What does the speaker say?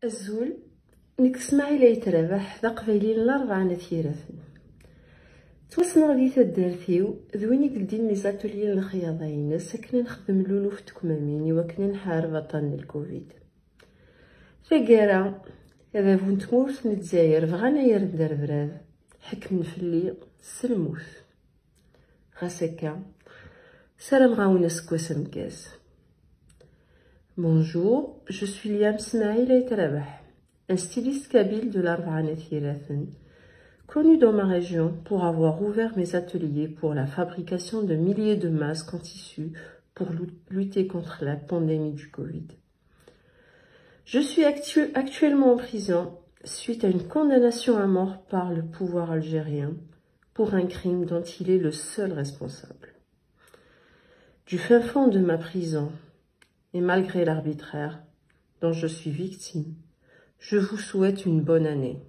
الزول نكسمع إلا يتربح ذا قبيلين الأربعة نثيرثن توسنا غدي تدارتيو ذويني قلدين لي زاتوليين الخياضين ساكنة نخدم لولو في تكمامين وكنا نحارب بطن الكوفيد ثقارا هذا فون تموت نتزاير بغانا يردر براد حكم فلي سلموت غاسكا سلام غاونا سكواس مكاس. Bonjour, je suis Liam Smaïl Aitarabah, un styliste kabyle de l'Arba'a Nethirathen, connu dans ma région pour avoir ouvert mes ateliers pour la fabrication de milliers de masques en tissu pour lutter contre la pandémie du Covid. Je suis actuellement en prison suite à une condamnation à mort par le pouvoir algérien pour un crime dont il est le seul responsable. Du fin fond de ma prison, et malgré l'arbitraire dont je suis victime, je vous souhaite une bonne année.